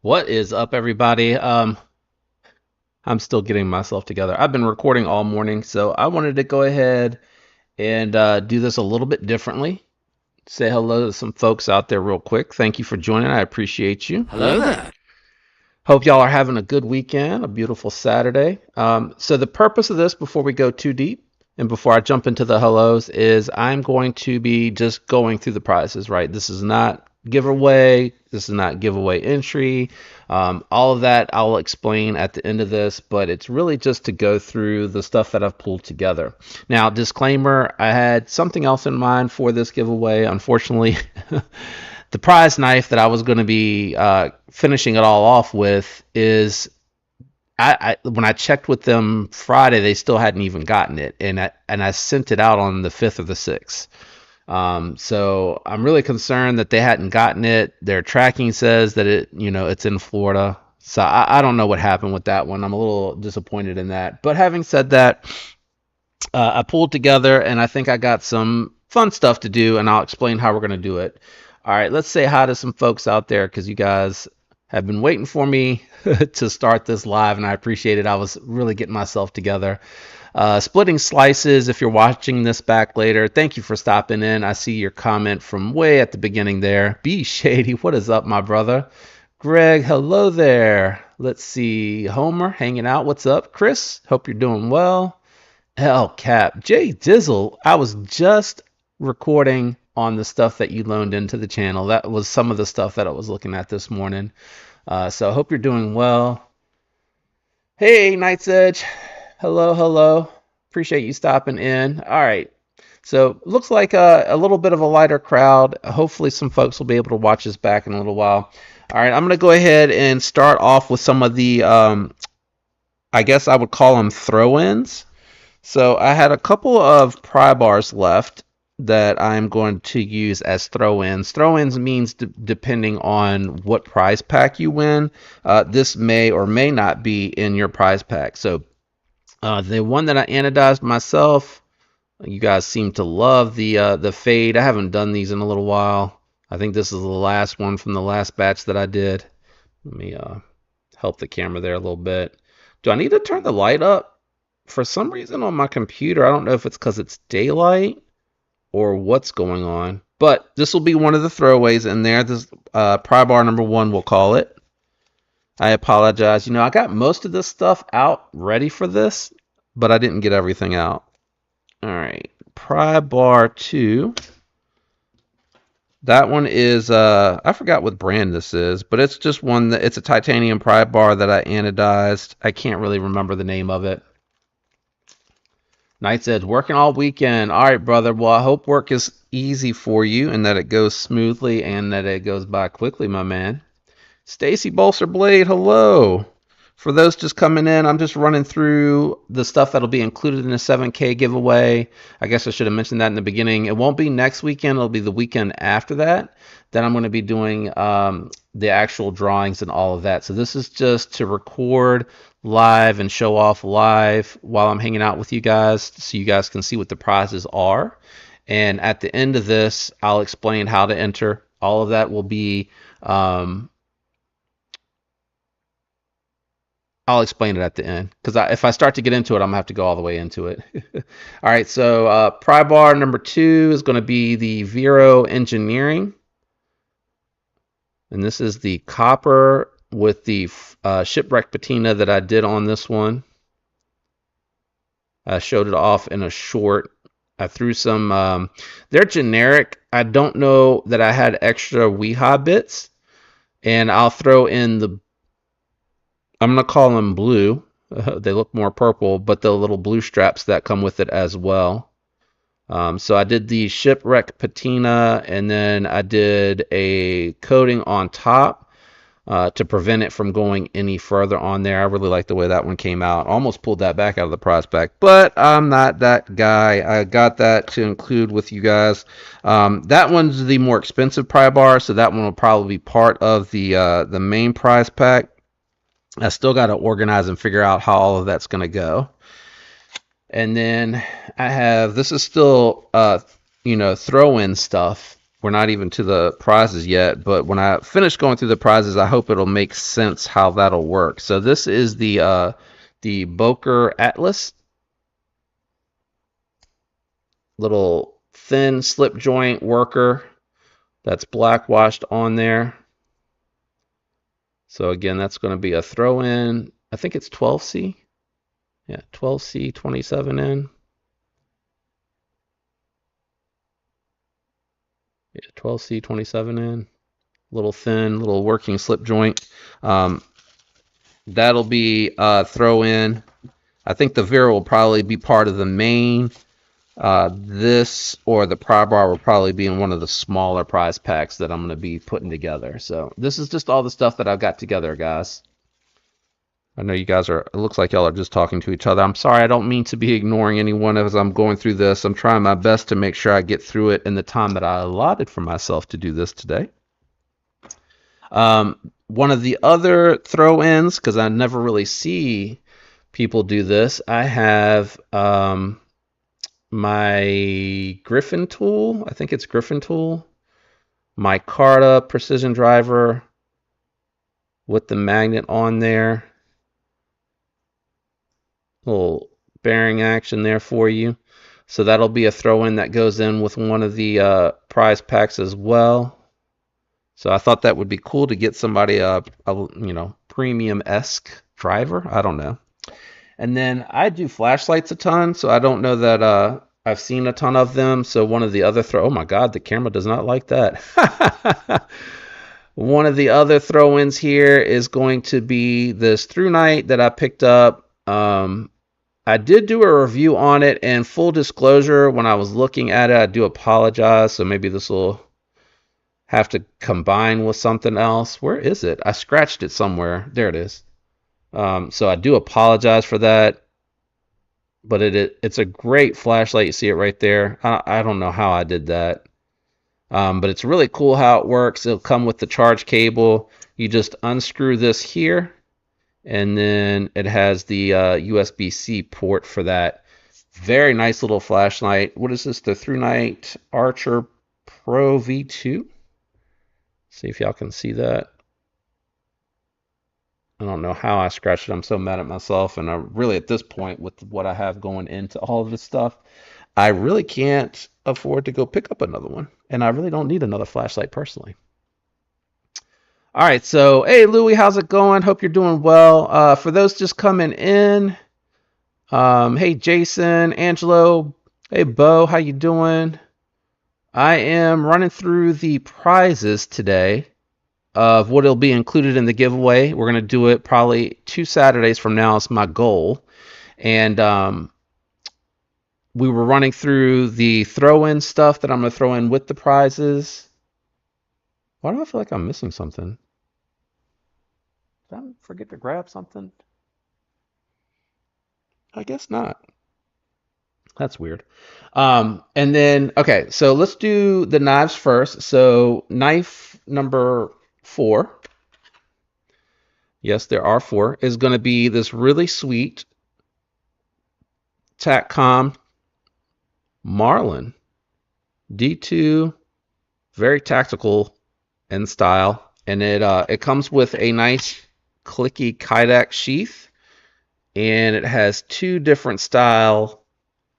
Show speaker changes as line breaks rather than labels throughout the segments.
What is up, everybody? I'm still getting myself together. I've been recording all morning, so I wanted to go ahead and do this a little bit differently. Say hello to some folks out there real quick. Thank you for joining. I appreciate you.
Hello there.
Hope y'all are having a good weekend, a beautiful Saturday. So the purpose of this, before we go too deep and before I jump into the hellos, is I'm going to be just going through the prizes, right? This is not giveaway. This is not giveaway entry. All of that I'll explain at the end of this, but it's really just to go through the stuff that I've pulled together. Now, disclaimer, I had something else in mind for this giveaway. Unfortunately, the prize knife that I was going to be finishing it all off with is when I checked with them Friday, they still hadn't even gotten it, and I sent it out on the 5th or the 6th. So I'm really concerned that they hadn't gotten it. Their tracking says that it's in Florida. So I don't know what happened with that one. I'm a little disappointed in that. But having said that, I pulled together and I think I got some fun stuff to do, and I'll explain how we're going to do it. All right, let's say hi to some folks out there because you guys have been waiting for me to start this live, and I appreciate it. I was really getting myself together. Splitting Slices, if you're watching this back later, thank you for stopping in. I see your comment from way at the beginning there. Be Shady, what is up, my brother? Greg, hello there. Let's see. Homer, hanging out. What's up? Chris, hope you're doing well. Hell Cap. Jay Dizzle, I was just recording on the stuff that you loaned into the channel. That was some of the stuff that I was looking at this morning. So I hope you're doing well. Hey, Night's Edge. Hello, hello. Appreciate you stopping in. All right. So looks like a little bit of a lighter crowd. Hopefully some folks will be able to watch this back in a little while. All right, I'm going to go ahead and start off with some of the, I guess I would call them throw-ins. So I had a couple of pry bars left that I'm going to use as throw-ins. Throw-ins means depending on what prize pack you win, this may or may not be in your prize pack. So the one that I anodized myself, you guys seem to love the fade. I haven't done these in a little while. I think this is the last one from the last batch that I did. Let me help the camera there a little bit. Do I need to turn the light up? For some reason on my computer, I don't know if it's because it's daylight or what's going on, but this will be one of the throwaways in there. This pry bar number 1, we'll call it. I apologize. I got most of this stuff out ready for this, but I didn't get everything out. All right, pry bar 2. That one is, I forgot what brand this is, but it's just one that it's a titanium pry bar that I anodized. I can't really remember the name of it. Knight says, working all weekend. All right, brother. Well, I hope work is easy for you and that it goes smoothly and that it goes by quickly, my man. Stacy Bolster Blade, hello. For those just coming in, I'm just running through the stuff that'll be included in the 7K giveaway. I guess I should have mentioned that in the beginning. It won't be next weekend. It'll be the weekend after that. Then I'm going to be doing the actual drawings and all of that. So this is just to record live and show off live while I'm hanging out with you guys so you guys can see what the prizes are. And at the end of this, I'll explain how to enter. All of that will be... I'll explain it at the end because if I start to get into it, I'm gonna have to go all the way into it. All right, so pry bar number 2 is going to be the Vero Engineering, and this is the copper with the shipwreck patina that I did on this one. I showed it off in a short. I threw some. They're generic. I don't know that I had extra Weehaw bits, and I'll throw in the. I'm going to call them blue. They look more purple, but the little blue straps that come with it as well. So I did the shipwreck patina, and then I did a coating on top to prevent it from going any further on there. I really like the way that one came out. Almost pulled that back out of the prize pack, but I'm not that guy. I got that to include with you guys. That one's the more expensive pry bar, so that one will probably be part of the main prize pack. I still got to organize and figure out how all of that's going to go. And then I have, this is still, throw-in stuff. we're not even to the prizes yet, but when I finish going through the prizes, I hope it'll make sense how that'll work. So this is the Boker Atlas, little thin slip joint worker that's black washed on there. So again, that's going to be a throw in. I think it's 12C. Yeah, 12C 27N. Yeah, 12C 27N. Little thin, little working slip joint. That'll be throw in. I think the Vera will probably be part of the main. This or the pry bar will probably be in one of the smaller prize packs that I'm going to be putting together. So this is just all the stuff that I've got together, guys. I know you guys are, it looks like y'all are just talking to each other. I'm sorry, I don't mean to be ignoring anyone as I'm going through this. I'm trying my best to make sure I get through it in the time that I allotted for myself to do this today. One of the other throw-ins, because I never really see people do this, I have my Griffin tool. I think it's Griffin tool. My Carta precision driver with the magnet on there. Little bearing action there for you. So that'll be a throw-in that goes in with one of the prize packs as well. So I thought that would be cool to get somebody a premium-esque driver. I don't know. And then I do flashlights a ton, so I don't know that I've seen a ton of them. So one of the other oh my God, the camera does not like that. One of the other throw-ins here is going to be this Through Night that I picked up. I did do a review on it, and full disclosure, when I was looking at it, I do apologize. So maybe this will have to combine with something else. Where is it? I scratched it somewhere. There it is. So I do apologize for that. But it's a great flashlight. You see it right there. I don't know how I did that. But it's really cool how it works. It'll come with the charge cable. You just unscrew this here. And then it has the USB-C port for that. Very nice little flashlight. What is this? The Through Night Archer Pro V2. See if y'all can see that. I don't know how I scratched it. I'm so mad at myself. And I really, at this point, with what I have going into all of this stuff, I really can't afford to go pick up another one. And I really don't need another flashlight personally. All right, so hey Louie, how's it going? Hope you're doing well. For those just coming in, hey Jason, Angelo, hey Bo, how you doing? I am running through the prizes today of what will be included in the giveaway. We're gonna do it probably 2 Saturdays from now is my goal, and we were running through the throw-in stuff that I'm gonna throw in with the prizes. Why do I feel like I'm missing something? Did I forget to grab something? I guess not. That's weird. And then, okay, so let's do the knives first. So knife number 4, yes, there are 4, is going to be this really sweet Tacom Marlin D2, very tactical in style. And it comes with a nice clicky Kydex sheath, and it has 2 different style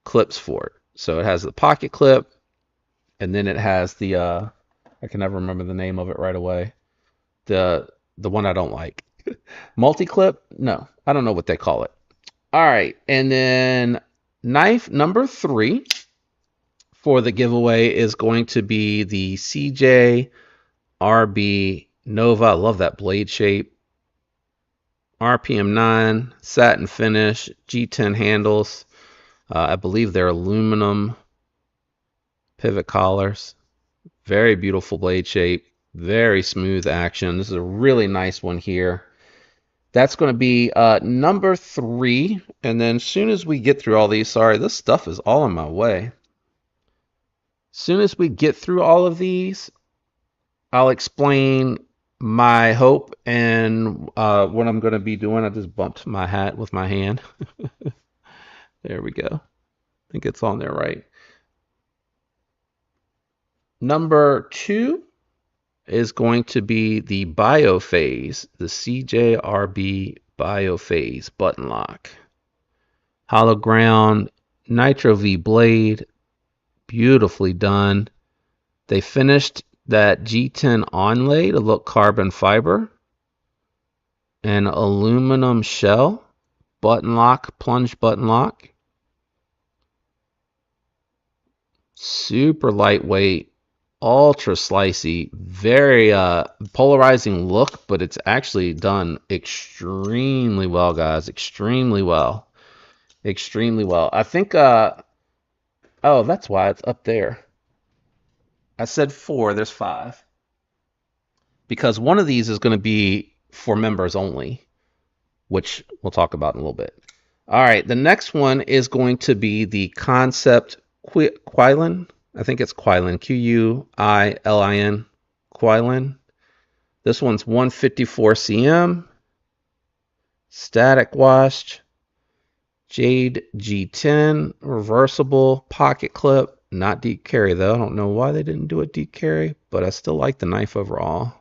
clips for it. So it has the pocket clip, and then it has the I can never remember the name of it right away. The one I don't like. Multi-clip? No, I don't know what they call it. All right, and then knife number 3 for the giveaway is going to be the CJ RB Nova. I love that blade shape. RPM 9, satin finish, G10 handles. I believe they're aluminum pivot collars. Very beautiful blade shape. Very smooth action. This is a really nice one here. That's going to be number 3. And then as soon as we get through all these, sorry, this stuff is all in my way. As soon as we get through all of these, I'll explain my hope and what I'm going to be doing. I just bumped my hat with my hand. There we go. I think it's on there right. Number 2 is going to be the Biophase, the CJRB Biophase button lock. Hollow ground Nitro V blade, beautifully done. They finished that G10 onlay to look carbon fiber. An aluminum shell, button lock, plunge button lock. Super lightweight, ultra slicey, very polarizing look, but it's actually done extremely well, guys. Extremely well. Extremely well. I think, oh, that's why it's up there. I said 4, there's 5. Because one of these is going to be for members only, which we'll talk about in a little bit. All right, the next one is going to be the Concept Quilin. I think it's Quilin, Quilin, Quilin. This one's 154 cm, static washed, Jade G10, reversible pocket clip, not deep carry though. I don't know why they didn't do a deep carry, but I still like the knife overall.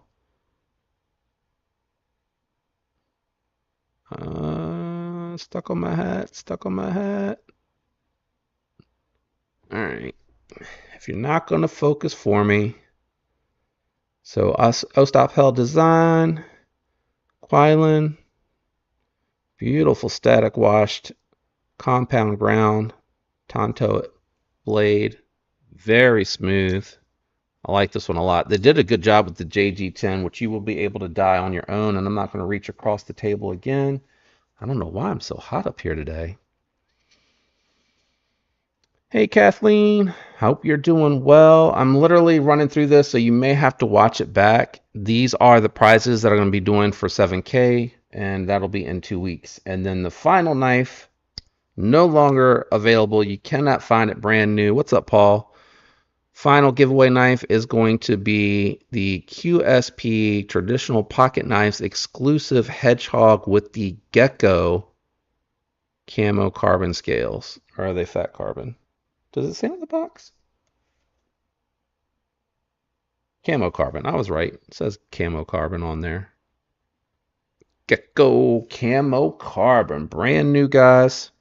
Stuck on my hat, stuck on my hat. All right. If you're not going to focus for me. So Ostapel design, Quilin, beautiful static washed, compound ground, Tonto blade, very smooth. I like this one a lot. They did a good job with the JG10, which you will be able to dye on your own, and I'm not going to reach across the table again. I don't know why I'm so hot up here today. Hey Kathleen, hope you're doing well. I'm literally running through this, so you may have to watch it back. These are the prizes that I'm going to be doing for 7K, and that'll be in 2 weeks. And then the final knife, no longer available. You cannot find it brand new. What's up, Paul? Final giveaway knife is going to be the QSP Traditional Pocket Knives Exclusive Hedgehog with the GAW Camo Carbon Scales. Or are they fat carbon? Does it say on the box? Camo carbon. I was right. It says camo carbon on there. GAW Camo Carbon. Brand new, guys.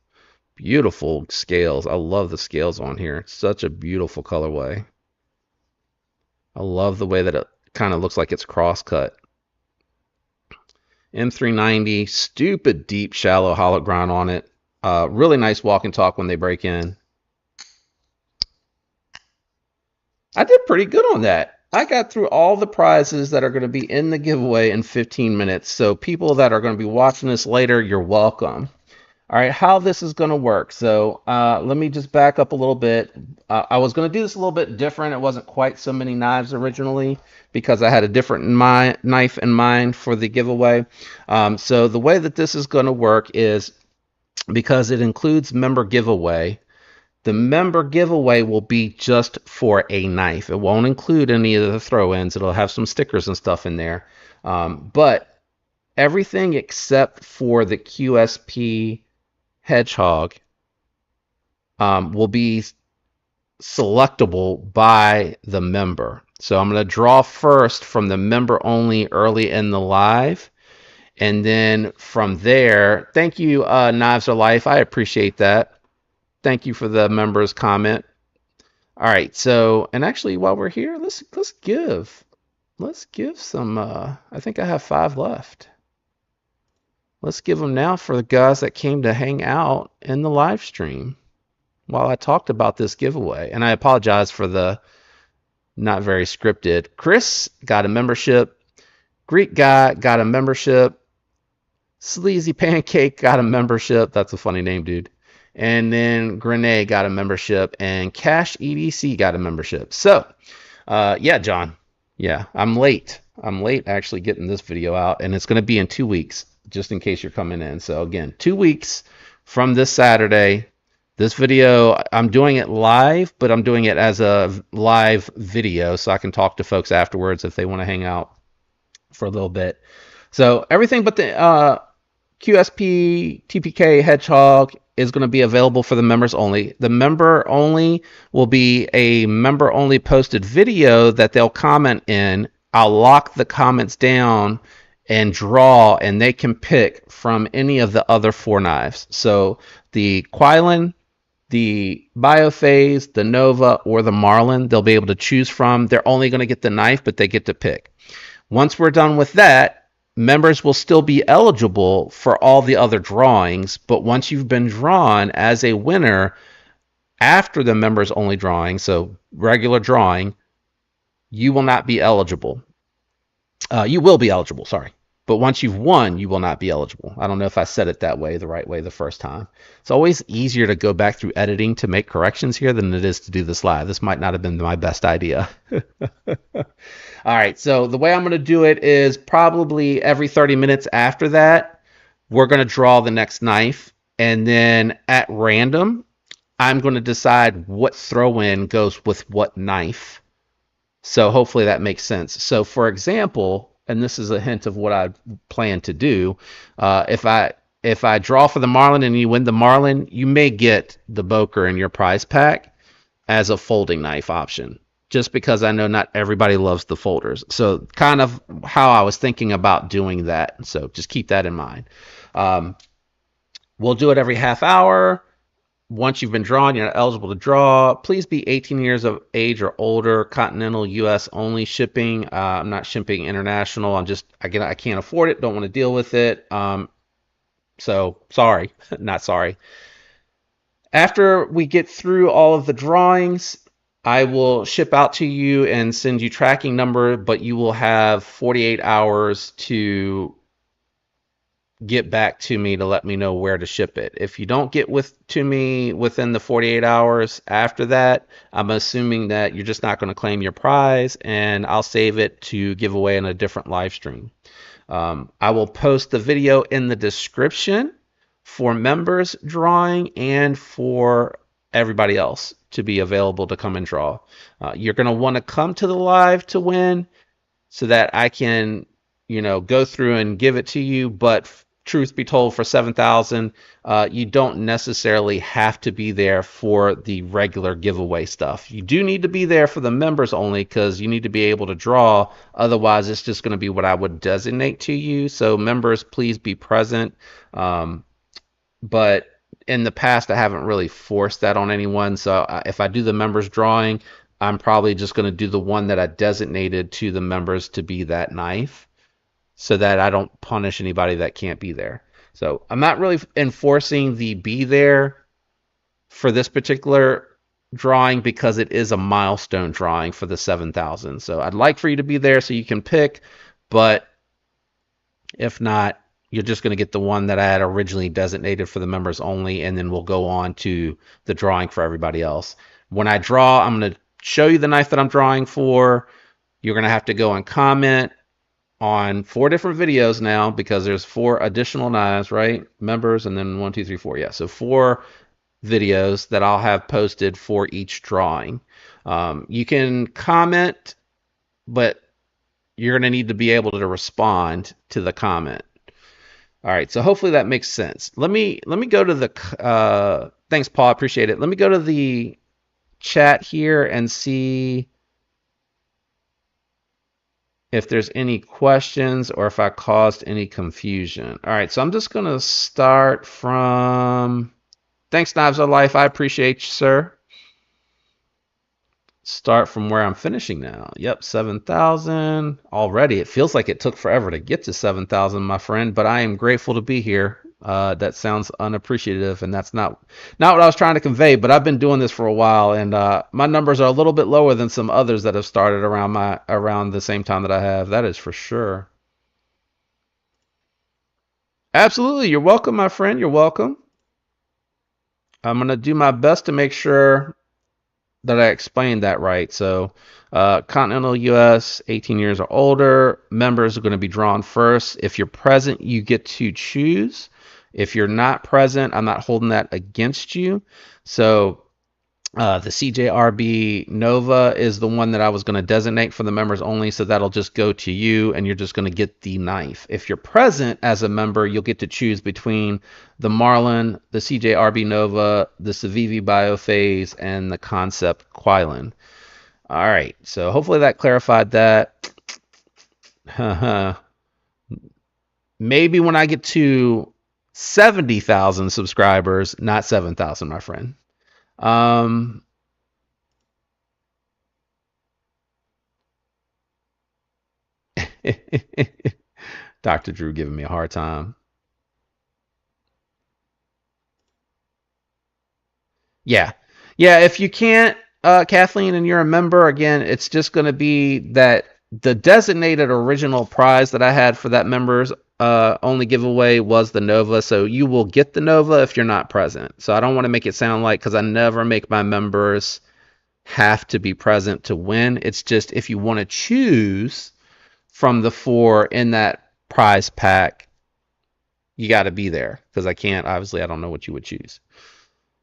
Beautiful scales. I love the scales on here. It's such a beautiful colorway. I love the way that it kind of looks like it's cross-cut. M390. Stupid deep, shallow hollow ground on it. Really nice walk and talk when they break in. I did pretty good on that. I got through all the prizes that are going to be in the giveaway in 15 minutes. So people that are going to be watching this later, you're welcome. All right, how this is going to work. So let me just back up a little bit. I was going to do this a little bit different. It wasn't quite so many knives originally because I had a different knife in mind for the giveaway. So the way that this is going to work is because it includes member giveaway. The member giveaway will be just for a knife. It won't include any of the throw-ins. It'll have some stickers and stuff in there. But everything except for the QSP Hedgehog will be selectable by the member. So I'm going to draw first from the member only early in the live. And then from there, thank you, Knives Are Life. I appreciate that. Thank you for the members comment. All right, so, and actually while we're here, let's give some, I think I have 5 left. Let's give them now for the guys that came to hang out in the live stream while I talked about this giveaway. And I apologize for the not very scripted. Chris got a membership. Greek guy got a membership. Sleazy Pancake got a membership. That's a funny name, dude. And then Grenade got a membership, and Cash EDC got a membership. So, yeah, John. Yeah, I'm late. I'm late actually getting this video out, and it's going to be in 2 weeks, just in case you're coming in. So, again, 2 weeks from this Saturday. This video, I'm doing it live, but I'm doing it as a live video, so I can talk to folks afterwards if they want to hang out for a little bit. So, everything but the QSP, TPK, Hedgehog, is going to be available for the members only. The member only will be a member only posted video that they'll comment in. I'll lock the comments down and draw, and they can pick from any of the other 4 knives. So the Quilin, the Biophase, the Nova, or the Marlin, they'll be able to choose from. They're only going to get the knife, but they get to pick. Once we're done with that, members will still be eligible for all the other drawings, but once you've been drawn as a winner after the members only drawing, so regular drawing, you will not be eligible. You will be eligible, sorry. But once you've won, you will not be eligible. I don't know if I said it that way, the right way, the first time. It's always easier to go back through editing to make corrections here than it is to do this live. This might not have been my best idea. All right, so the way I'm going to do it is probably every 30 minutes after that, we're going to draw the next knife. And then at random, I'm going to decide what throw-in goes with what knife. So hopefully that makes sense. So for example, and this is a hint of what I plan to do, if I draw for the Marlin and you win the Marlin, you may get the Boker in your prize pack as a folding knife option, just because I know not everybody loves the folders. So kind of how I was thinking about doing that. So just keep that in mind. We'll do it every half hour. Once you've been drawn, you're eligible to draw. Please be 18 years of age or older. Continental U.S. only shipping. I'm not shipping international. I can't afford it. Don't want to deal with it. So sorry, not sorry. After we get through all of the drawings, I will ship out to you and send you tracking number, but you will have 48 hours to get back to me to let me know where to ship it. If you don't get to me within the 48 hours after that, I'm assuming that you're just not going to claim your prize, and I'll save it to give away in a different live stream. I will post the video in the description for members drawing and for everybody else to be available to come and draw. You're going to want to come to the live to win so that I can, go through and give it to you. But truth be told, for 7,000, you don't necessarily have to be there for the regular giveaway stuff. You do need to be there for the members only, because you need to be able to draw. Otherwise, it's just going to be what I would designate to you. So members, please be present. But in the past, I haven't really forced that on anyone. So if I do the members drawing, I'm probably just going to do the one that I designated to the members to be that knife, so that I don't punish anybody that can't be there. So I'm not really enforcing the be there for this particular drawing, because it is a milestone drawing for the 7,000. So I'd like for you to be there so you can pick, but if not, you're just going to get the one that I had originally designated for the members only, and then we'll go on to the drawing for everybody else. When I draw, I'm going to show you the knife that I'm drawing for. You're going to have to go and comment on 4 different videos now, because there's 4 additional knives, right? Members, and then 1, 2, 3, 4. Yeah, so 4 videos that I'll have posted for each drawing. You can comment, but you're going to need to be able to respond to the comment. All right, so hopefully that makes sense. Let me go to the thanks, Paul, I appreciate it. Let me go to the chat here and see if there's any questions or if I caused any confusion. All right, so I'm just going to start from, thanks, Knives of Life. I appreciate you, sir. Start from where I'm finishing now. Yep, 7,000 already. It feels like it took forever to get to 7,000, my friend, but I am grateful to be here. That sounds unappreciative, and that's not what I was trying to convey, but I've been doing this for a while, and my numbers are a little bit lower than some others that have started around the same time that I have. That is for sure. Absolutely. You're welcome, my friend. You're welcome. I'm going to do my best to make sure that I explained that right. So continental US, 18 years or older, members are going to be drawn first. If you're present, you get to choose. If you're not present, I'm not holding that against you. So The CJRB Nova is the one that I was going to designate for the members only, so that'll just go to you, and you're just going to get the knife. If you're present as a member, you'll get to choose between the Marlin, the CJRB Nova, the Civivi Biophase, and the Concept Quilin. All right, so hopefully that clarified that. Maybe when I get to 70,000 subscribers, not 7,000, my friend. Um, Dr. Drew giving me a hard time. Yeah. Yeah, if you can't, Kathleen, and you're a member, again, it's just going to be that the designated original prize that I had for that members only giveaway was the Nova. So you will get the Nova if you're not present. So I don't want to make it sound like, because I never make my members have to be present to win. It's just if you want to choose from the four in that prize pack, you got to be there, because I can't, obviously, I don't know what you would choose.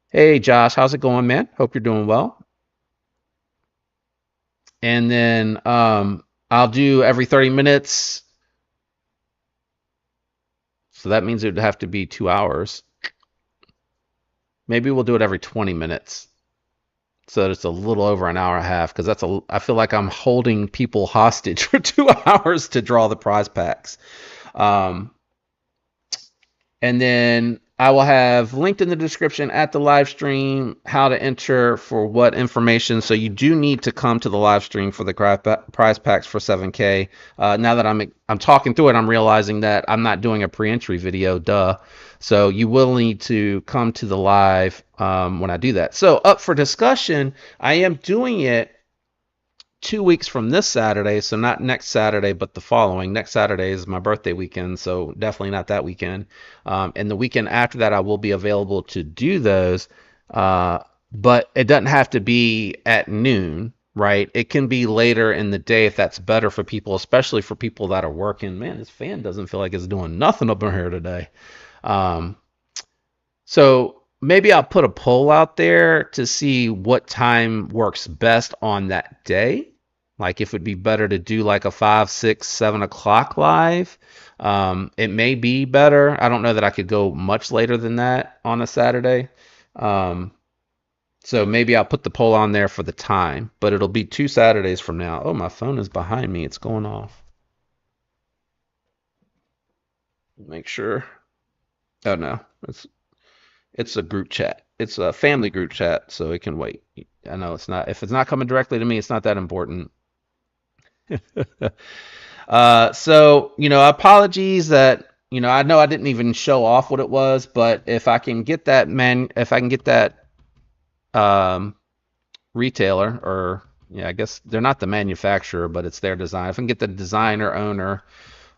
Hey, Josh, how's it going, man? Hope you're doing well. And then I'll do every 30 minutes. So that means it would have to be 2 hours. Maybe we'll do it every 20 minutes. So that it's a little over an hour and a half, because I feel like I'm holding people hostage for 2 hours to draw the prize packs. Um, And then I will have linked in the description at the live stream how to enter for what information. So you do need to come to the live stream for the prize packs for 7K. Now that I'm talking through it, I'm realizing that I'm not doing a pre-entry video. Duh. So you will need to come to the live when I do that. So up for discussion, I am doing it 2 weeks from this Saturday, so not next Saturday, but the following. Next Saturday is my birthday weekend, so definitely not that weekend. And the weekend after that, I will be available to do those, but it doesn't have to be at noon, right? It can be later in the day if that's better for people, especially for people that are working. Man, this fan doesn't feel like it's doing nothing up in here today. Um, so maybe I'll put a poll out there to see what time works best on that day. Like if it'd be better to do like a 5, 6, 7 o'clock live. It may be better. I don't know that I could go much later than that on a Saturday. Um, so maybe I'll put the poll on there for the time, but it'll be 2 Saturdays from now. Oh, my phone is behind me. It's going off. Make sure. Oh no, it's a group chat. It's a family group chat, so it can wait. I know it's not. If it's not coming directly to me, it's not that important. So apologies that I know I didn't even show off what it was, but if I can get that um, retailer, or yeah, I guess they're not the manufacturer, but it's their design. If I can get the designer owner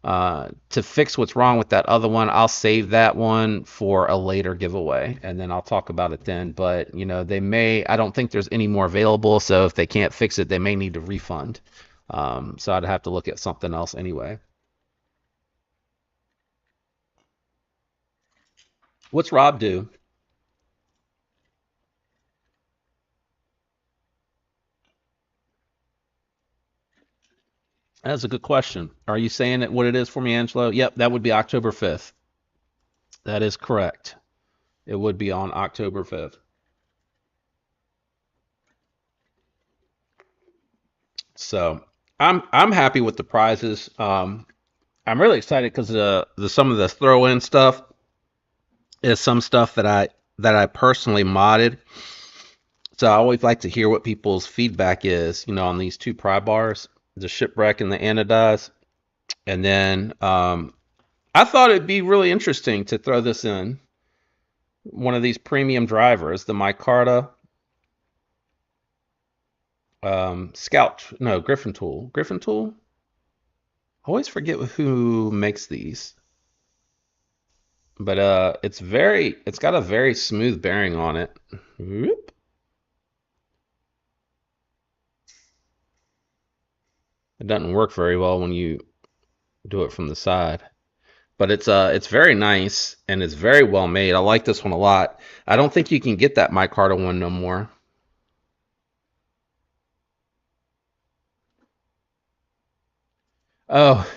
to fix what's wrong with that other one, I'll save that one for a later giveaway, and then I'll talk about it then. But I don't think there's any more available, so if they can't fix it, they may need to refund. So I'd have to look at something else anyway. What's Rob do? That's a good question. Are you saying it what it is for me, Angelo? Yep, that would be October 5th. That is correct. It would be on October 5th. So I'm happy with the prizes. I'm really excited because the some of the throw in stuff is some stuff that I personally modded. So I always like to hear what people's feedback is, on these two pry bars, the shipwreck and the anodize. And then I thought it'd be really interesting to throw this in one of these premium drivers, the micarta Scout, no, Griffin tool. I always forget who makes these, but it's got a very smooth bearing on it. Whoop. It doesn't work very well when you do it from the side, but it's very nice and it's very well made. I like this one a lot. I don't think you can get that micarta one no more. Oh,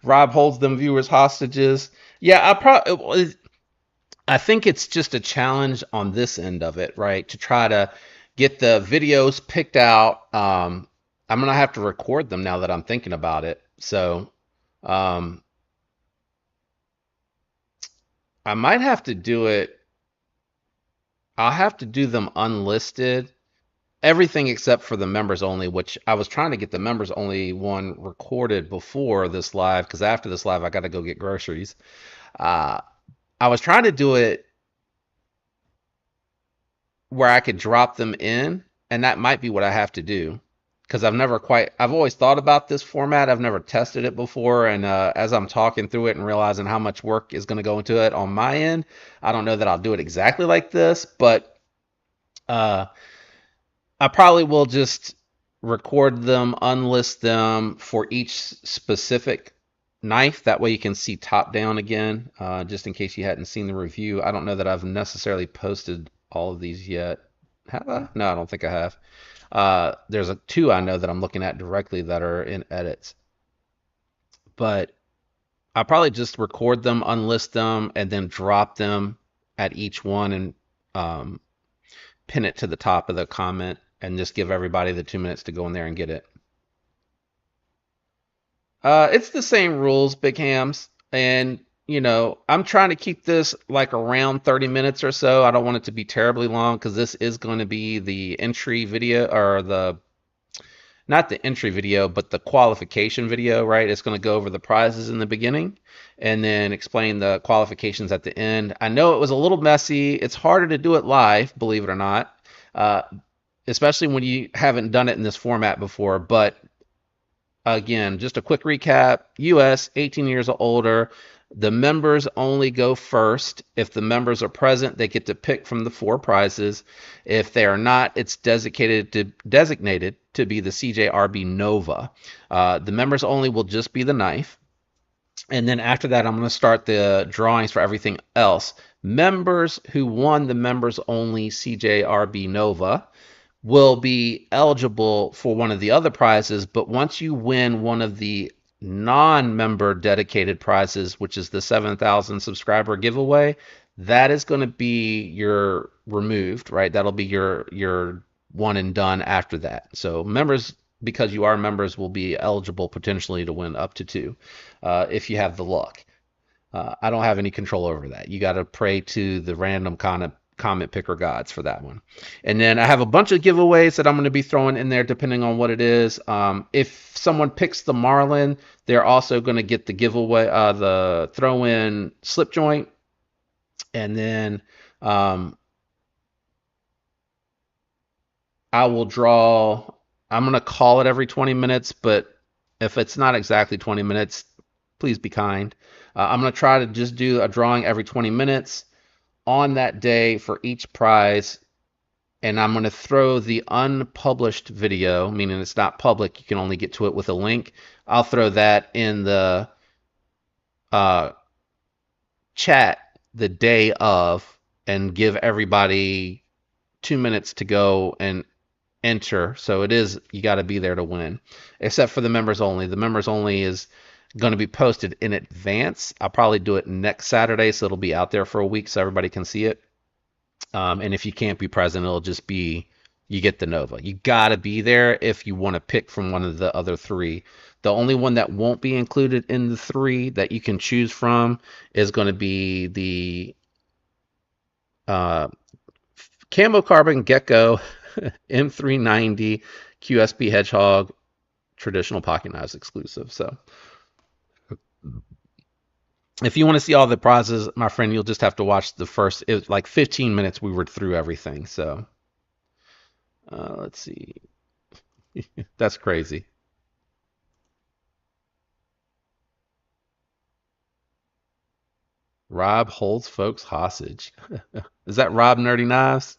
Rob holds them viewers hostages. Yeah, I think it's just a challenge on this end of it, right? To try to get the videos picked out. I'm gonna have to record them now that I'm thinking about it. So, um, I might have to do it. I'll have to do them unlisted. Everything except for the members only, which I was trying to get the members only one recorded before this live, because after this live, I got to go get groceries. Uh, I was trying to do it where I could drop them in, and that might be what I have to do. Because I've always thought about this format. I've never tested it before. And as I'm talking through it and realizing how much work is going to go into it on my end, I don't know that I'll do it exactly like this, but uh, I probably will just record them, unlist them for each specific knife. That way you can see top down again, just in case you hadn't seen the review. I don't know that I've necessarily posted all of these yet. Have I? No, I don't think I have. There's two I know that I'm looking at directly that are in edits, but I'll probably just record them, unlist them, and then drop them at each one and um, pin it to the top of the comment and just give everybody the 2 minutes to go in there and get it. It's the same rules, Big Hams, and I'm trying to keep this like around 30 minutes or so. I don't want it to be terribly long because this is going to be the entry video or the not the entry video, but the qualification video, right? It's going to go over the prizes in the beginning and then explain the qualifications at the end. I know it was a little messy. It's harder to do it live, believe it or not, uh, especially when you haven't done it in this format before. But again, just a quick recap: US 18 years or older. The members only go first. If the members are present, they get to pick from the four prizes. If they are not, it's designated to be the CJRB Nova. The members only will just be the knife. And then after that, I'm going to start the drawings for everything else. Members who won the members only CJRB Nova will be eligible for one of the other prizes, but once you win one of the non-member dedicated prizes, which is the 7,000 subscriber giveaway, that is going to be your removed, right? That'll be your one and done after that. So members, because you are members, will be eligible potentially to win up to two if you have the luck. I don't have any control over that. You got to pray to the random comment picker gods for that one. And then I have a bunch of giveaways that I'm going to be throwing in there depending on what it is. If someone picks the Marlin, they're also going to get the giveaway, the throw in slip joint. And then I will draw, I'm going to call it every 20 minutes, but if it's not exactly 20 minutes, please be kind. I'm going to try to just do a drawing every 20 minutes on that day for each prize, and I'm going to throw the unpublished video, meaning it's not public, you can only get to it with a link. I'll throw that in the uh, chat the day of and give everybody 2 minutes to go and enter. So it is, you got to be there to win, except for the members only. The members only is going to be posted in advance. I'll probably do it next Saturday, so it'll be out there for a week so everybody can see it. And if you can't be present, it'll just be you get the Nova. You got to be there if you want to pick from one of the other three. The only one that won't be included in the three that you can choose from is going to be the uh, Camo Carbon Gecko M390 QSP Hedgehog traditional pocket knives exclusive. So if you want to see all the prizes, my friend, you'll just have to watch the first. It was like 15 minutes. We were through everything. So let's see. That's crazy. Rob holds folks hostage. Is that Rob Nerdy Knives?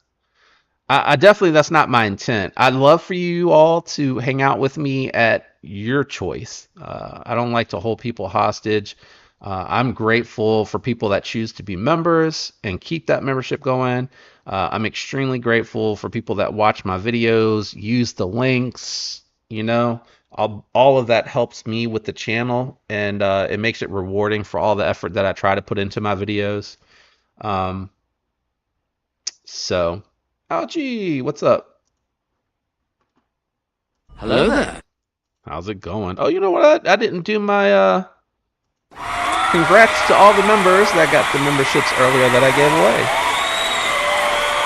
I definitely, that's not my intent. I'd love for you all to hang out with me at your choice. I don't like to hold people hostage. I'm grateful for people that choose to be members and keep that membership going. I'm extremely grateful for people that watch my videos, use the links, all of that helps me with the channel, and it makes it rewarding for all the effort that I try to put into my videos. Um, so, Algie, what's up?
Hello there.
How's it going? Oh, you know what? I didn't do my congrats to all the members that got the memberships earlier that I gave away.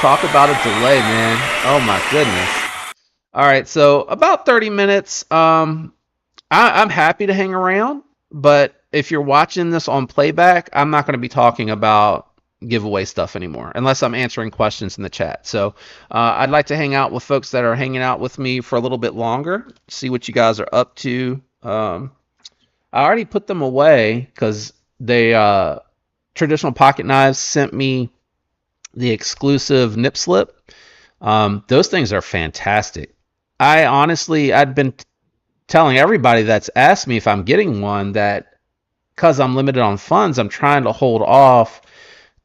Talk about a delay, man. Oh my goodness. All right, so about 30 minutes. I'm happy to hang around, but if you're watching this on playback, I'm not going to be talking about giveaway stuff anymore unless I'm answering questions in the chat. So I'd like to hang out with folks that are hanging out with me for a little bit longer, see what you guys are up to. I already put them away because they traditional pocket knives sent me the exclusive nip slip. Those things are fantastic. I'd been telling everybody that's asked me if I'm getting one that because I'm limited on funds, I'm trying to hold off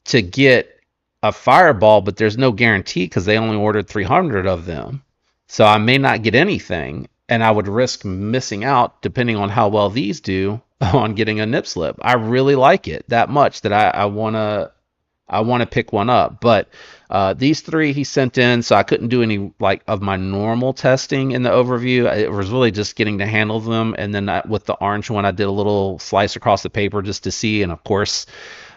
to get a fireball, but there's no guarantee because they only ordered 300 of them. So I may not get anything, and I would risk missing out depending on how well these do on getting a nip slip. I really like it that much that I want to pick one up. But these three he sent in, so I couldn't do any like of my normal testing in the overview. It was really just getting to handle them, and then with the orange one, I did a little slice across the paper just to see. And of course,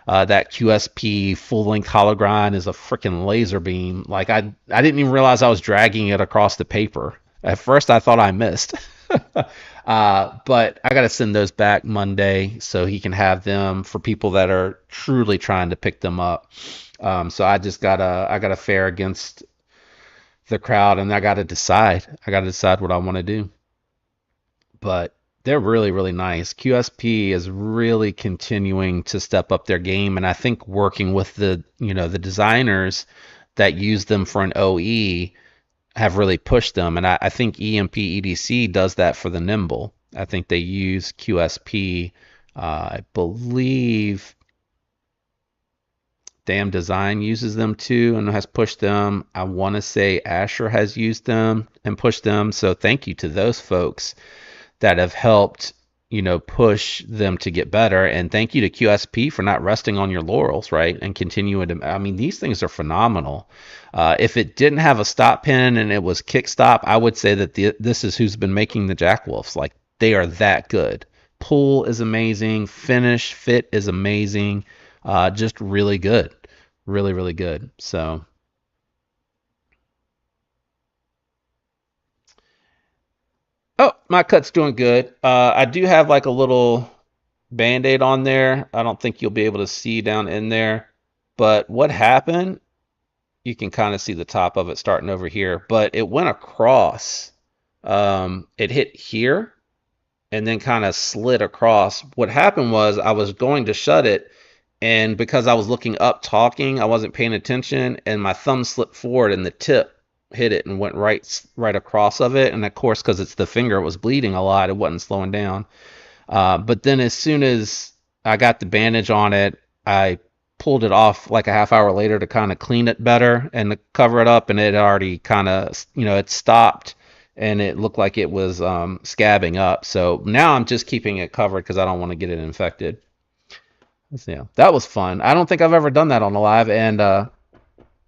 that QSP full length hologrind is a freaking laser beam. Like I didn't even realize I was dragging it across the paper. At first, I thought I missed. But I got to send those back Monday so he can have them for people that are truly trying to pick them up. So I gotta fare against the crowd, and I gotta decide. I gotta decide what I want to do. But they're really, really nice. QSP is really continuing to step up their game, and I think working with the designers that use them for an OE have really pushed them. And I think EMP EDC does that for the Nimble. I think they use QSP. I believe Damn Design uses them too and has pushed them. I want to say Asher has used them and pushed them. So thank you to those folks that have helped, push them to get better. And thank you to QSP for not resting on your laurels, right? And continuing to, I mean, these things are phenomenal. If it didn't have a stop pin and it was kick stop, I would say that this is who's been making the Jack Wolves. Like, they are that good. Pull is amazing. Finish, fit is amazing. Just really good. Really, really good. So, oh, my cut's doing good. I do have like a little band-aid on there. I don't think you'll be able to see down in there. But what happened, you can kind of see the top of it starting over here, but it went across. It hit here and then kind of slid across. What happened was I was going to shut it, and because I was looking up talking, I wasn't paying attention, and my thumb slipped forward and the tip hit it and went right across of it. And of course, because it's the finger, it was bleeding a lot. It wasn't slowing down. But then as soon as I got the bandage on it, I pulled it off like a half hour later to kind of clean it better and to cover it up, and it already kind of, it stopped and it looked like it was scabbing up. So now I'm just keeping it covered because I don't want to get it infected. So, yeah, that was fun. I don't think I've ever done that on a live, and I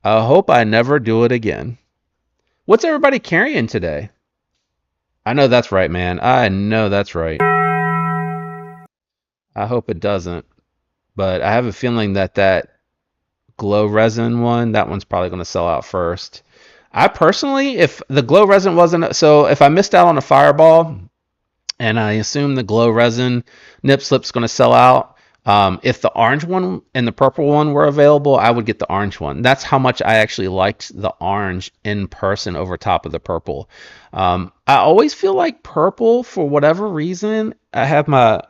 hope I never do it again. What's everybody carrying today? I know that's right, man. I know that's right. I hope it doesn't. But I have a feeling that glow resin one, that one's probably going to sell out first. I personally, if the glow resin wasn't, so if I missed out on a fireball, and I assume the glow resin nip slip's going to sell out, if the orange one and the purple one were available, I would get the orange one. That's how much I actually liked the orange in person over top of the purple. I always feel like purple, for whatever reason, I have my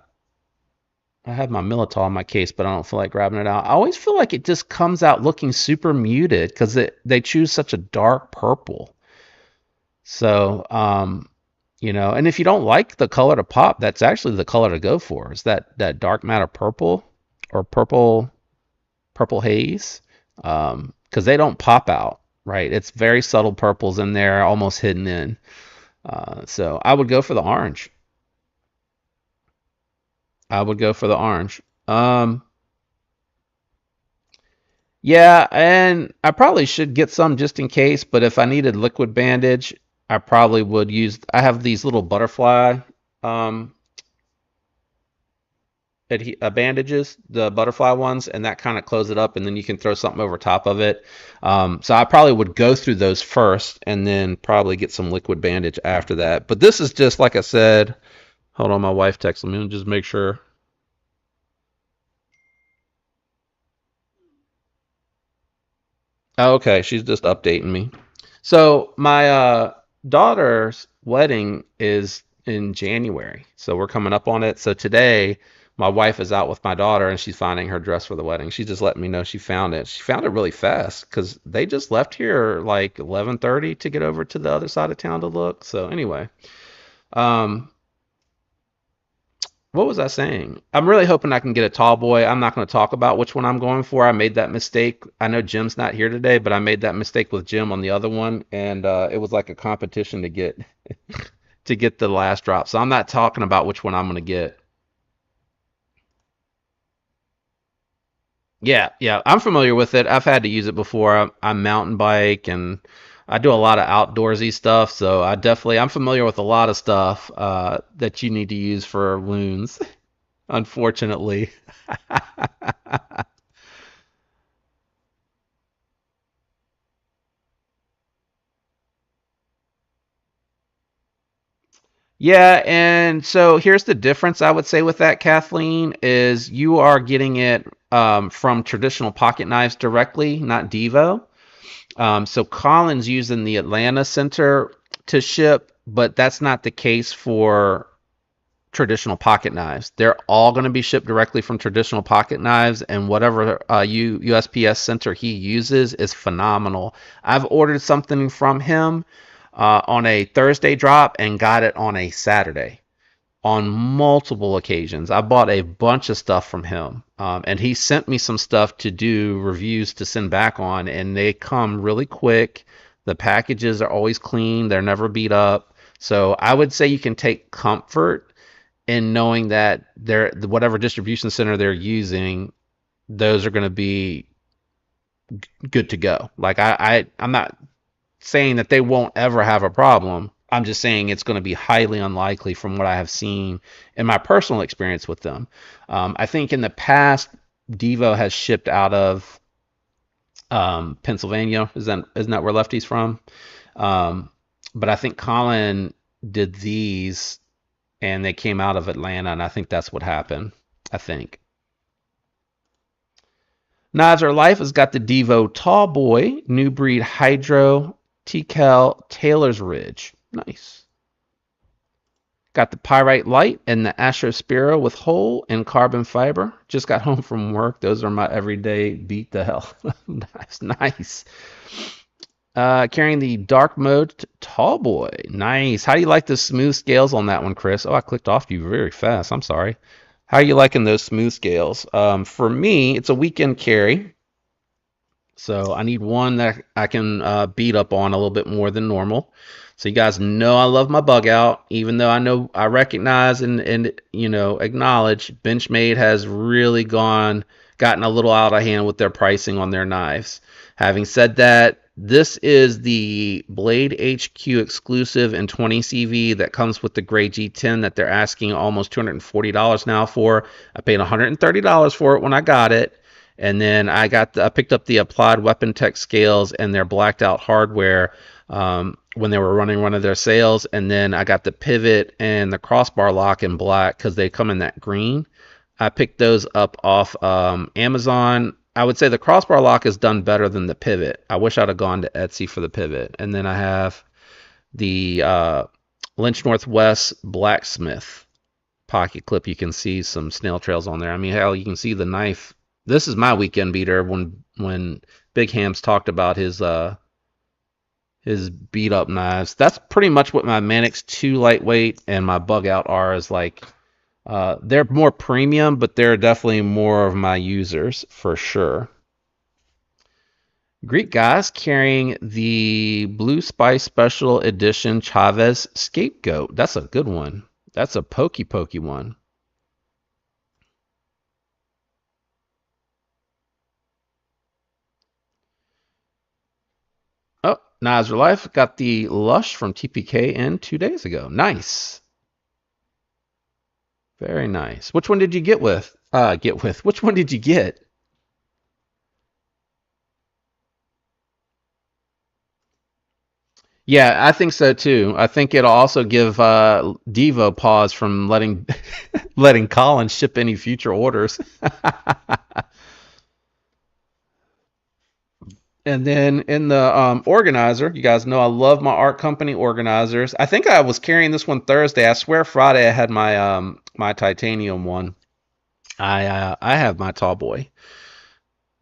Militol in my case, but I don't feel like grabbing it out. I always feel like it just comes out looking super muted because they choose such a dark purple. So, and if you don't like the color to pop, that's actually the color to go for. Is that dark matter purple or purple haze? Because they don't pop out, right? It's very subtle purples in there, almost hidden in. So I would go for the orange. I would go for the orange. Yeah, and I probably should get some just in case, but if I needed liquid bandage, I probably would use, I have these little butterfly um, bandages, the butterfly ones, and that kind of close it up, and then you can throw something over top of it. So I probably would go through those first, and then probably get some liquid bandage after that. But this is just like I said. Hold on, my wife texted me. Let me just make sure. Oh, okay, she's just updating me. So my daughter's wedding is in January, so we're coming up on it. So today, my wife is out with my daughter, and she's finding her dress for the wedding. She just let me know she found it. She found it really fast because they just left here like 11:30 to get over to the other side of town to look. So anyway, um, what was I saying? I'm really hoping I can get a tall boy. I'm not going to talk about which one I'm going for. I made that mistake. I know Jim's not here today, but I made that mistake with Jim on the other one, and it was like a competition to get the last drop. So I'm not talking about which one I'm going to get. Yeah, yeah, I'm familiar with it. I've had to use it before. I mountain bike and I do a lot of outdoorsy stuff, so I'm familiar with a lot of stuff that you need to use for loons. Unfortunately. Yeah, and so here's the difference I would say with that, Kathleen, is you are getting it from traditional pocket knives directly, not Devo. So Colin's using the Atlanta Center to ship, but that's not the case for traditional pocket knives. They're all going to be shipped directly from traditional pocket knives, and whatever USPS center he uses is phenomenal. I've ordered something from him on a Thursday drop and got it on a Saturday on multiple occasions. I bought a bunch of stuff from him, and he sent me some stuff to do reviews to send back on, and they come really quick. The packages are always clean, they're never beat up. So I would say you can take comfort in knowing that whatever distribution center they're using, those are going to be good to go. Like I'm not saying that they won't ever have a problem. I'm just saying it's going to be highly unlikely from what I have seen in my personal experience with them. I think in the past, Devo has shipped out of Pennsylvania. Isn't that where Lefty's from? Um, but I think Colin did these and they came out of Atlanta, and I think that's what happened. I think. Knives Are Life has got the Devo Tall Boy, New Breed Hydro, Tecal, Taylor's Ridge. Nice. Got the Pyrite Light and the Astro Spiro with hole and carbon fiber. Just got home from work. Those are my everyday beat the hell. Nice, nice. Carrying the dark mode tall boy. Nice. How do you like the smooth scales on that one, Chris? Oh, I clicked off you very fast. I'm sorry. How are you liking those smooth scales? For me, it's a weekend carry. So I need one that I can beat up on a little bit more than normal. So you guys know I love my bug out, even though I recognize and acknowledge Benchmade has really gotten a little out of hand with their pricing on their knives. Having said that, this is the Blade HQ exclusive in 20 CV that comes with the gray G10 that they're asking almost $240 now for. I paid $130 for it when I got it. And then I picked up the Applied Weapon Tech scales and their blacked out hardware when they were running one of their sales. And then I got the pivot and the crossbar lock in black because they come in that green. I picked those up off Amazon. I would say the crossbar lock is done better than the pivot. I wish I'd have gone to Etsy for the pivot. And then I have the Lynch Northwest Blacksmith pocket clip. You can see some snail trails on there. I mean, hell, you can see the knife. This is my weekend beater when Big Ham's talked about his beat up knives. That's pretty much what my Manix 2 lightweight and my bug out are, is like. They're more premium, but they're definitely more of my users for sure. Greek guys carrying the Blue Spice Special Edition Chavez Scapegoat. That's a good one. That's a pokey one. Oh, Nazar Life got the Lush from TPK in 2 days ago. Nice. Very nice. Which one did you get with? Get with. Which one did you get? Yeah, I think so too. I think it'll also give Devo pause from letting letting Colin ship any future orders. And then in the organizer, you guys know I love my art company organizers. I think I was carrying this one Thursday. I swear Friday I had my titanium one. I have my tall boy.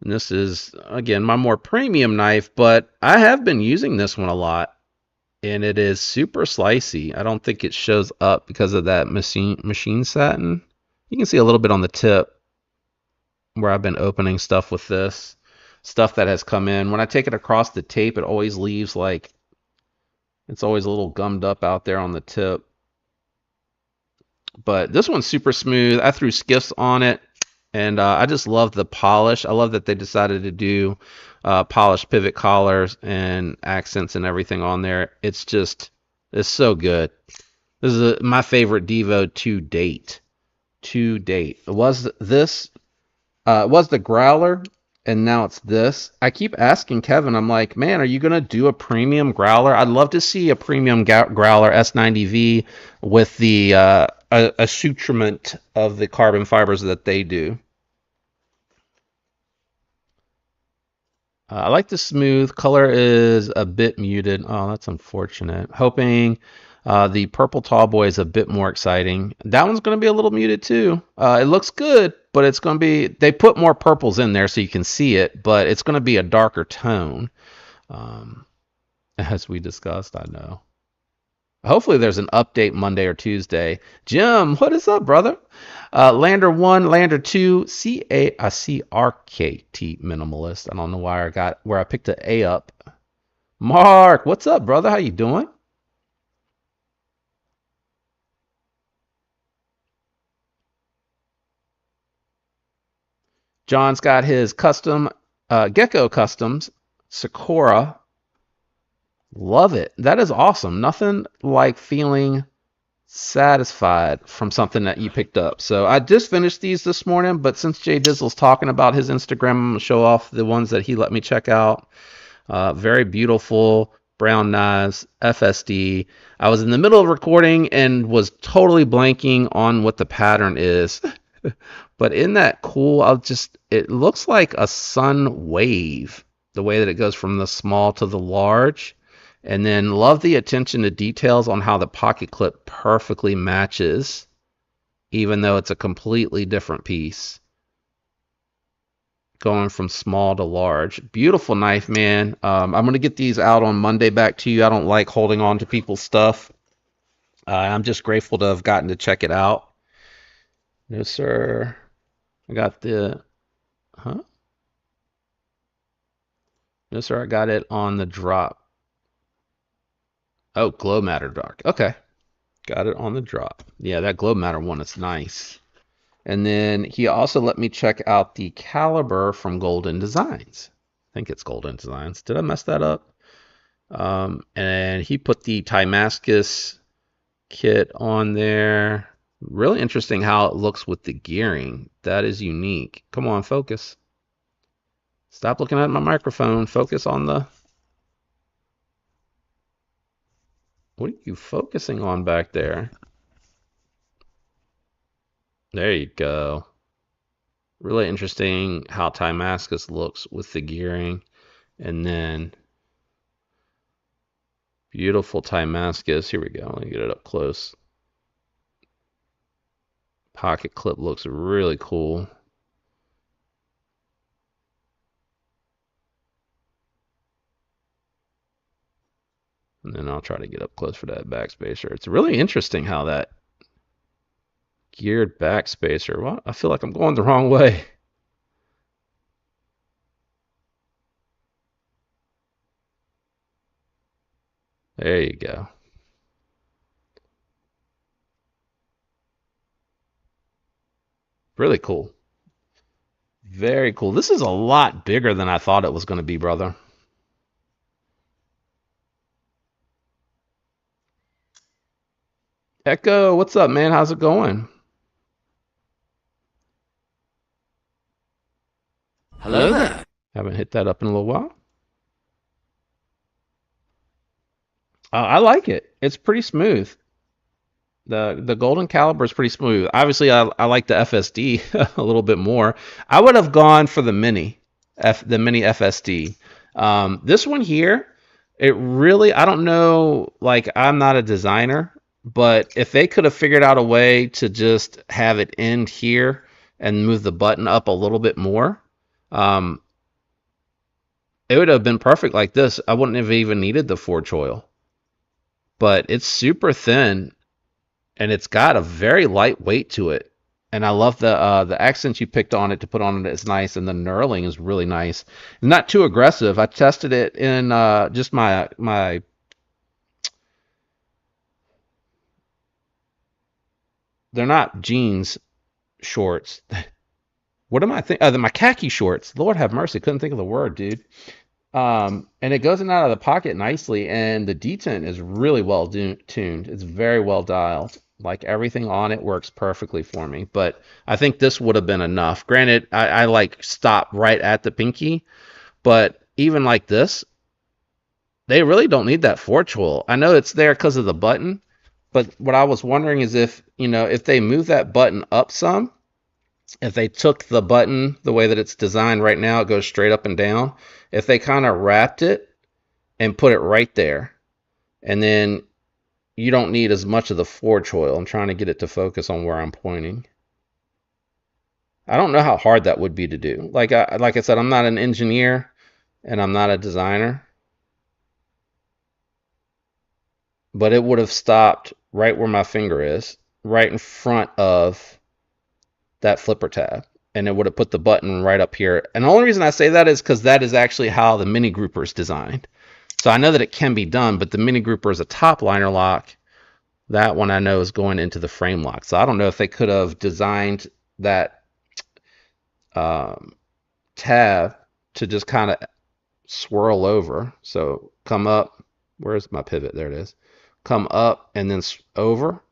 And this is again my more premium knife, but I have been using this one a lot. And it is super slicey. I don't think it shows up because of that machine satin. You can see a little bit on the tip where I've been opening stuff with this stuff that has come in. When I take it across the tape, it always leaves like it's always a little gummed up out there on the tip. But this one's super smooth. I threw skiffs on it, and I just love the polish. I love that they decided to do polished pivot collars and accents and everything on there. It's so good. This is my favorite Devo to date. To date, it was the growler, and now it's this. I keep asking Kevin, I'm like, man, are you gonna do a premium growler? I'd love to see a premium growler S90V with the accoutrement of the carbon fibers that they do. I like the smooth. Color is a bit muted. Oh, that's unfortunate. Hoping the purple tall boy is a bit more exciting. That one's going to be a little muted too. It looks good, but it's going to be. They put more purples in there so you can see it, but it's going to be a darker tone. Um, as we discussed, I know. Hopefully, there's an update Monday or Tuesday. Jim, what is up, brother? Lander 1, Lander 2, CACRKT minimalist. I don't know why I got where I picked the A up. Mark, what's up, brother? How you doing? John's got his custom Gecko Customs Sakura. Love it. That is awesome. Nothing like feeling satisfied from something that you picked up. So I just finished these this morning, but since Jay Dizzle's talking about his Instagram, I'm gonna show off the ones that he let me check out. Very beautiful brown knives, FSD. I was in the middle of recording and was totally blanking on what the pattern is. But in that cool, it looks like a sun wave, the way that it goes from the small to the large. And then love the attention to details on how the pocket clip perfectly matches, even though it's a completely different piece. Going from small to large. Beautiful knife, man. I'm going to get these out on Monday back to you. I don't like holding on to people's stuff. I'm just grateful to have gotten to check it out. No, sir. I got the, huh? No, sir. I got it on the drop. Oh, glow matter dark. Okay. Got it on the drop. Yeah, that glow matter one is nice. And then he also let me check out the caliber from Golden Designs. I think it's Golden Designs. Did I mess that up? And he put the Timascus kit on there. Really interesting how it looks with the gearing. That is unique. Come on, focus. Stop looking at my microphone. Focus on the... What are you focusing on back there? There you go. Really interesting how Timascus looks with the gearing. And then beautiful Timascus. Here we go. Let me get it up close. Pocket clip looks really cool. And then I'll try to get up close for that backspacer. It's really interesting how that geared backspacer. Well, I feel like I'm going the wrong way. There you go. Really cool. Very cool. This is a lot bigger than I thought it was going to be, brother. Echo, what's up, man? How's it going?
Hello there.
Haven't hit that up in a little while. I like it. It's pretty smooth. The golden caliber is pretty smooth. Obviously, I like the FSD a little bit more. I would have gone for the mini FSD. This one here, it really, I don't know. Like, I'm not a designer, but if they could have figured out a way to just have it end here and move the button up a little bit more, um, it would have been perfect like this. I wouldn't have even needed the forge oil, but it's super thin and it's got a very light weight to it. And I love the accents you picked on it to put on it. It's nice, and the knurling is really nice. Not too aggressive. I tested it in just my. They're not jeans shorts. What am I thinking? My khaki shorts. Lord have mercy, couldn't think of the word, dude. And it goes in and out of the pocket nicely, and the detent is really well tuned. It's very well dialed. Like everything on it works perfectly for me. But I think this would have been enough. Granted, I like stop right at the pinky, but even like this, they really don't need that forge tool. I know it's there because of the button, but what I was wondering is if, if they move that button up some, if they took the button the way that it's designed right now, it goes straight up and down. If they kind of wrapped it and put it right there, and then you don't need as much of the forge oil. I'm trying to get it to focus on where I'm pointing. I don't know how hard that would be to do. Like I said, I'm not an engineer and I'm not a designer, but it would have stopped right where my finger is, right in front of that flipper tab, and it would have put the button right up here. And the only reason I say that is because that is actually how the mini grouper is designed. So I know that it can be done, but the mini grouper is a top liner lock. That one I know is going into the frame lock. So I don't know if they could have designed that um, tab to just kind of swirl over. So come up. Where's my pivot? There it is. Come up and then over,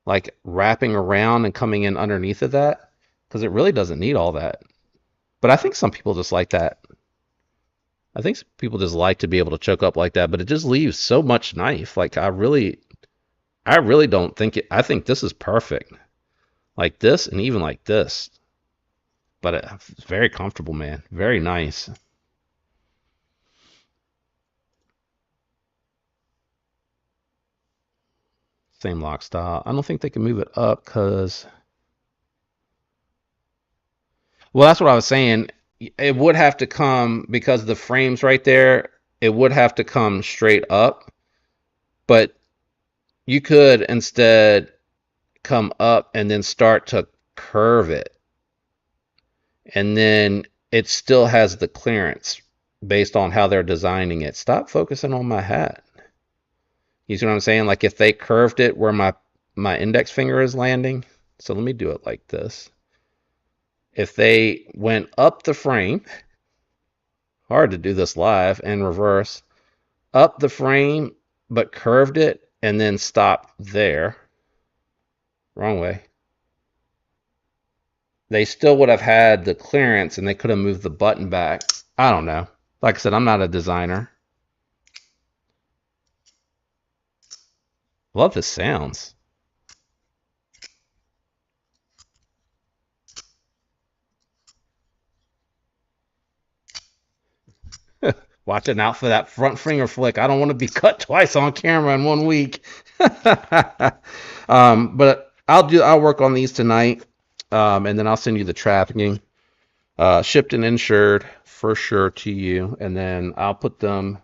like wrapping around and coming in underneath of that, because it really doesn't need all that. But I think some people just like that. I think people just like to be able to choke up like that, but it just leaves so much knife. Like I really don't think it. I think this is perfect, like this, and even like this. But it's very comfortable, man. Very nice. Same lock style. I don't think they can move it up because, well, that's what I was saying. It would have to come because the frame's right there. It would have to come straight up, but you could instead come up and then start to curve it, and then it still has the clearance based on how they're designing it. Stop focusing on my hat. You see what I'm saying? Like if they curved it where my index finger is landing. So let me do it like this. If they went up the frame, hard to do this live, and reverse, up the frame, but curved it and then stopped there. Wrong way. They still would have had the clearance and they could have moved the button back. I don't know. Like I said, I'm not a designer. Love the sounds. Watching out for that front finger flick. I don't want to be cut twice on camera in 1 week. But I'll work on these tonight, and then I'll send you the tracking, shipped and insured for sure to you, and then I'll put them.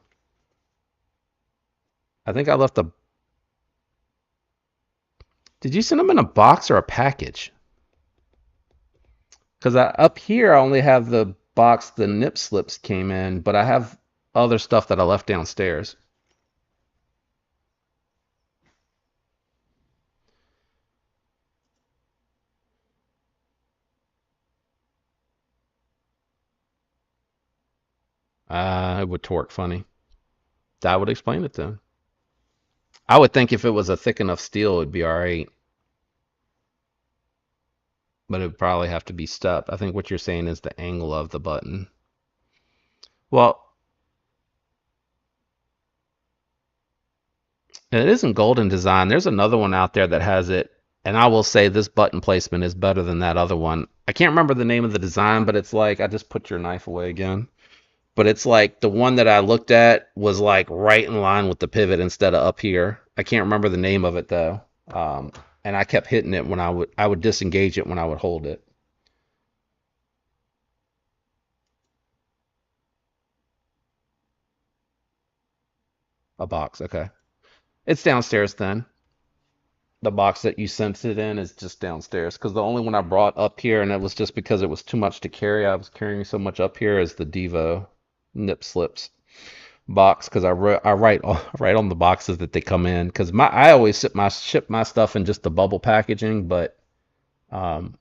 I think I left a. Did you send them in a box or a package? Because up here I only have the box the nip slips came in, but I have other stuff that I left downstairs. It would torque funny. That would explain it then. I would think if it was a thick enough steel, it'd be all right, but it would probably have to be stepped. I think what you're saying is the angle of the button. Well, it isn't golden design. There's another one out there that has it, and I will say this button placement is better than that other one. I can't remember the name of the design, but it's like I just put your knife away again. But it's like the one that I looked at was like right in line with the pivot instead of up here. I can't remember the name of it though. And I kept hitting it when I would disengage it when I would hold it. A box, okay. It's downstairs then. The box that you sent it in is just downstairs because the only one I brought up here, and it was just because it was too much to carry. I was carrying so much up here is the Devo nip slips box because I write right on the boxes that they come in because my I always ship my stuff in just the bubble packaging, but um,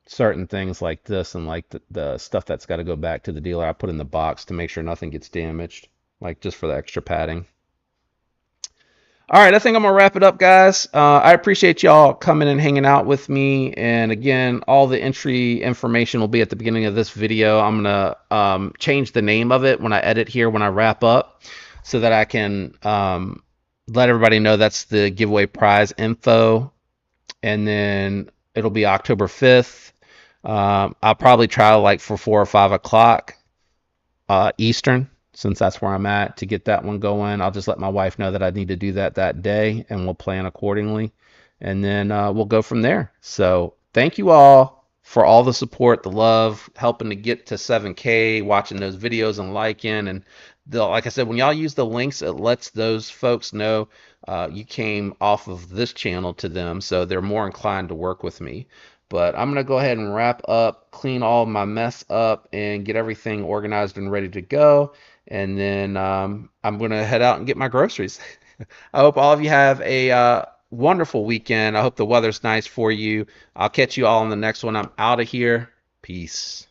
certain things like this and like the stuff that's got to go back to the dealer, I put in the box to make sure nothing gets damaged, like just for the extra padding. All right, I think I'm gonna wrap it up, guys. I appreciate y'all coming and hanging out with me. And again, all the entry information will be at the beginning of this video. I'm gonna change the name of it when I edit here when I wrap up, so that I can let everybody know that's the giveaway prize info. And then it'll be October 5th. I'll probably try like for 4 or 5 o'clock Eastern, since that's where I'm at, to get that one going. I'll just let my wife know that I need to do that day, and we'll plan accordingly. And then we'll go from there. So thank you all for all the support, the love, helping to get to 7K, watching those videos and liking. And like I said, when y'all use the links, it lets those folks know you came off of this channel to them, so they're more inclined to work with me. But I'm going to go ahead and wrap up, clean all my mess up, and get everything organized and ready to go. And then I'm going to head out and get my groceries. I hope all of you have a wonderful weekend. I hope the weather's nice for you. I'll catch you all in the next one. I'm out of here. Peace.